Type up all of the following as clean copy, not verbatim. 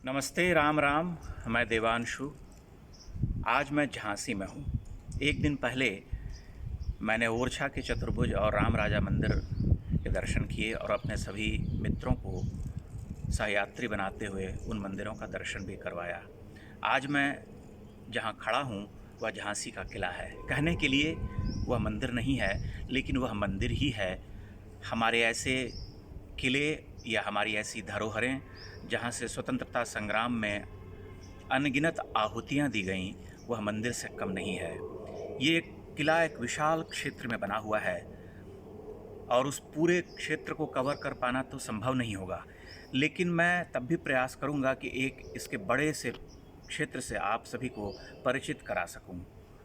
नमस्ते, राम राम। मैं देवांशु। आज मैं झांसी में हूँ। एक दिन पहले मैंने ओरछा के चतुर्भुज और राम राजा मंदिर के दर्शन किए और अपने सभी मित्रों को सहयात्री बनाते हुए उन मंदिरों का दर्शन भी करवाया। आज मैं जहाँ खड़ा हूँ वह झांसी का किला है। कहने के लिए वह मंदिर नहीं है, लेकिन वह मंदिर ही है। हमारे ऐसे किले या हमारी ऐसी धरोहरें जहाँ से स्वतंत्रता संग्राम में अनगिनत आहुतियाँ दी गईं, वह मंदिर से कम नहीं है। ये किला एक विशाल क्षेत्र में बना हुआ है और उस पूरे क्षेत्र को कवर कर पाना तो संभव नहीं होगा, लेकिन मैं तब भी प्रयास करूंगा कि एक इसके बड़े से क्षेत्र से आप सभी को परिचित करा सकूं।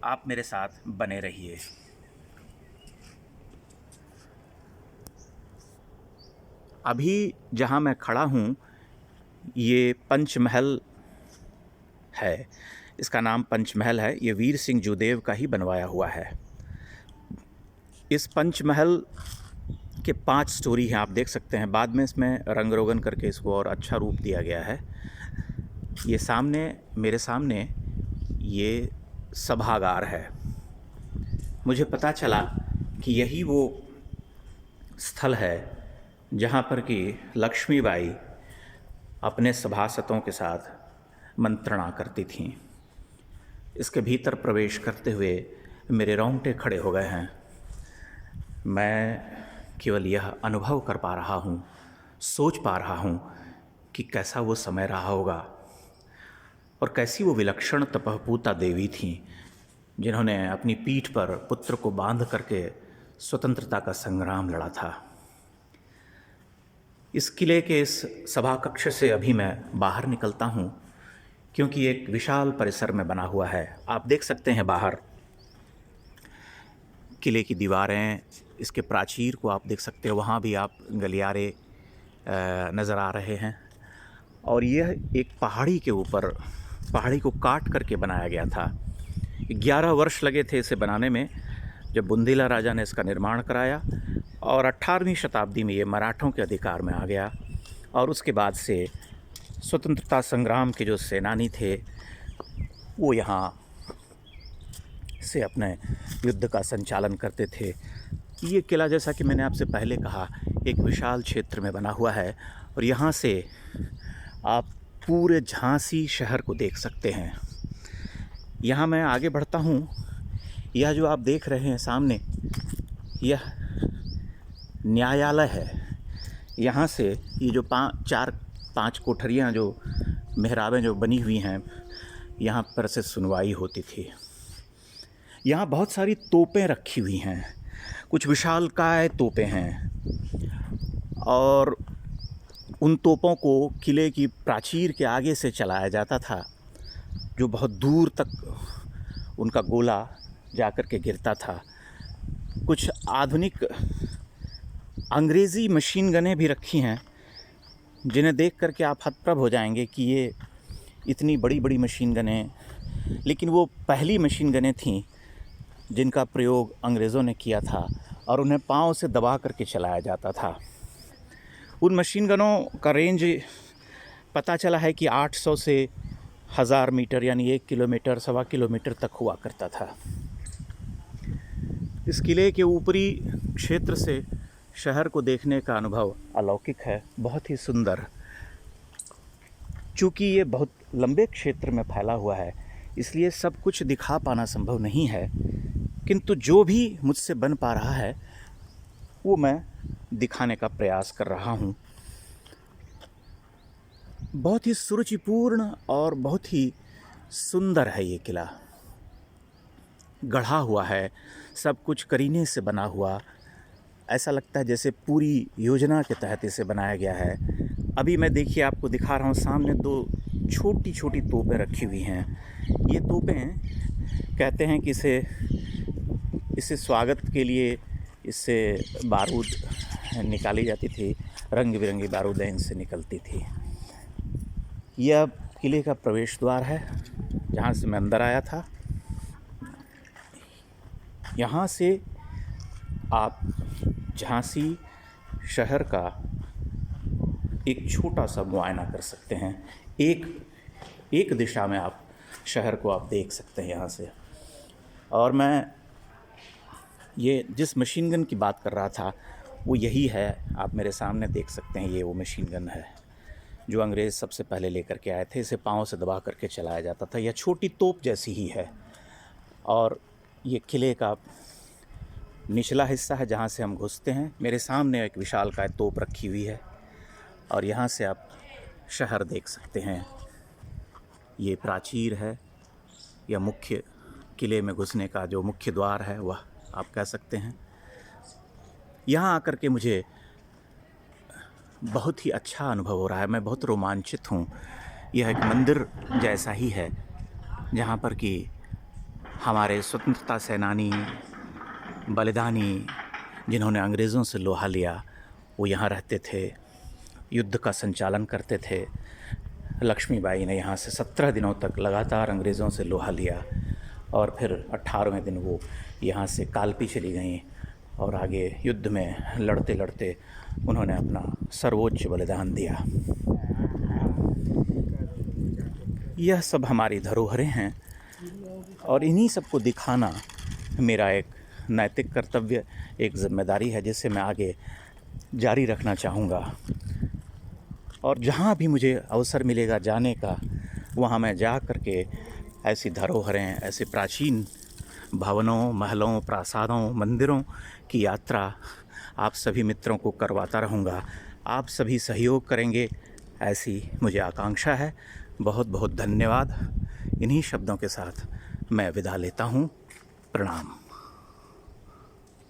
आप मेरे साथ बने रहिए। अभी जहां मैं खड़ा हूं, ये पंचमहल है। इसका नाम पंचमहल है। ये वीर सिंह जुदेव का ही बनवाया हुआ है। इस पंचमहल के 5 स्टोरी हैं, आप देख सकते हैं। बाद में इसमें रंग रोगन करके इसको और अच्छा रूप दिया गया है। ये मेरे सामने ये सभागार है। मुझे पता चला कि यही वो स्थल है जहाँ पर कि लक्ष्मीबाई अपने सभासदों के साथ मंत्रणा करती थीं। इसके भीतर प्रवेश करते हुए मेरे रोंगटे खड़े हो गए हैं। मैं केवल यह अनुभव कर पा रहा हूँ, सोच पा रहा हूँ कि कैसा वो समय रहा होगा और कैसी वो विलक्षण तपःपूता देवी थीं, जिन्होंने अपनी पीठ पर पुत्र को बांध करके स्वतंत्रता का संग्राम लड़ा था। इस किले के इस सभा कक्ष से अभी मैं बाहर निकलता हूँ, क्योंकि एक विशाल परिसर में बना हुआ है। आप देख सकते हैं बाहर किले की दीवारें, इसके प्राचीर को आप देख सकते हैं। वहाँ भी आप गलियारे नज़र आ रहे हैं। और यह एक पहाड़ी के ऊपर, पहाड़ी को काट करके बनाया गया था। 11 वर्ष लगे थे इसे बनाने में, जब बुंदीला राजा ने इसका निर्माण कराया और 18वीं शताब्दी में ये मराठों के अधिकार में आ गया। और उसके बाद से स्वतंत्रता संग्राम के जो सेनानी थे वो यहाँ से अपने युद्ध का संचालन करते थे। ये किला, जैसा कि मैंने आपसे पहले कहा, एक विशाल क्षेत्र में बना हुआ है और यहाँ से आप पूरे झांसी शहर को देख सकते हैं। यहाँ मैं आगे बढ़ता हूँ। यह जो आप देख रहे हैं सामने, यह न्यायालय है। यहाँ से ये जो 4-5 कोठरियाँ, जो मेहराबें जो बनी हुई हैं, यहाँ पर से सुनवाई होती थी। यहाँ बहुत सारी तोपें रखी हुई हैं, कुछ विशालकाय तोपें हैं और उन तोपों को किले की प्राचीर के आगे से चलाया जाता था, जो बहुत दूर तक उनका गोला जाकर के गिरता था। कुछ आधुनिक अंग्रेज़ी मशीन गनें भी रखी हैं, जिन्हें देख कर के आप हतप्रभ हो जाएंगे कि ये इतनी बड़ी बड़ी मशीन गनें, लेकिन वो पहली मशीन गनें थीं जिनका प्रयोग अंग्रेज़ों ने किया था और उन्हें पाँव से दबा करके चलाया जाता था। उन मशीन गनों का रेंज पता चला है कि 800 से 1000 मीटर, यानी 1 किलोमीटर, 1.25 किलोमीटर तक हुआ करता था। इस किले के ऊपरी क्षेत्र से शहर को देखने का अनुभव अलौकिक है, बहुत ही सुंदर। चूँकि ये बहुत लंबे क्षेत्र में फैला हुआ है, इसलिए सब कुछ दिखा पाना संभव नहीं है, किंतु जो भी मुझसे बन पा रहा है वो मैं दिखाने का प्रयास कर रहा हूँ। बहुत ही सुरुचिपूर्ण और बहुत ही सुंदर है ये किला। गढ़ा हुआ है, सब कुछ करीने से बना हुआ। ऐसा लगता है जैसे पूरी योजना के तहत इसे बनाया गया है। अभी मैं देखिए आपको दिखा रहा हूँ, सामने 2 छोटी छोटी तोपें रखी हुई हैं। ये तोपें, कहते हैं कि इसे स्वागत के लिए इससे बारूद निकाली जाती थी, रंग बिरंगी बारूदें इनसे निकलती थी। यह किले का प्रवेश द्वार है जहाँ से मैं अंदर आया था। यहाँ से आप झांसी शहर का एक छोटा सा मुआयना कर सकते हैं। एक दिशा में आप शहर को आप देख सकते हैं यहाँ से। और मैं ये जिस मशीन गन की बात कर रहा था वो यही है, आप मेरे सामने देख सकते हैं। ये वो मशीन गन है जो अंग्रेज़ सबसे पहले लेकर के आए थे। इसे पाँव से दबा करके चलाया जाता था। यह छोटी तोप जैसी ही है और ये किले का निचला हिस्सा है जहाँ से हम घुसते हैं। मेरे सामने एक विशालकाय तोप रखी हुई है और यहाँ से आप शहर देख सकते हैं। ये प्राचीर है या मुख्य किले में घुसने का जो मुख्य द्वार है वह आप कह सकते हैं। यहाँ आकर के मुझे बहुत ही अच्छा अनुभव हो रहा है। मैं बहुत रोमांचित हूँ। यह एक मंदिर जैसा ही है जहाँ पर कि हमारे स्वतंत्रता सेनानी बलिदानी जिन्होंने अंग्रेज़ों से लोहा लिया वो यहाँ रहते थे, युद्ध का संचालन करते थे। लक्ष्मीबाई ने यहाँ से 17 दिनों तक लगातार अंग्रेज़ों से लोहा लिया और फिर 18वें दिन वो यहाँ से कालपी चली गईं और आगे युद्ध में लड़ते लड़ते उन्होंने अपना सर्वोच्च बलिदान दिया। यह सब हमारी धरोहरें हैं और इन्हीं सबको दिखाना मेरा एक नैतिक कर्तव्य, एक जिम्मेदारी है जिसे मैं आगे जारी रखना चाहूँगा। और जहाँ भी मुझे अवसर मिलेगा जाने का वहाँ मैं जा कर के ऐसी धरोहरें, ऐसे प्राचीन भवनों, महलों, प्रासादों, मंदिरों की यात्रा आप सभी मित्रों को करवाता रहूँगा। आप सभी सहयोग करेंगे ऐसी मुझे आकांक्षा है। बहुत बहुत धन्यवाद। इन्हीं शब्दों के साथ मैं विदा लेता हूँ। प्रणाम।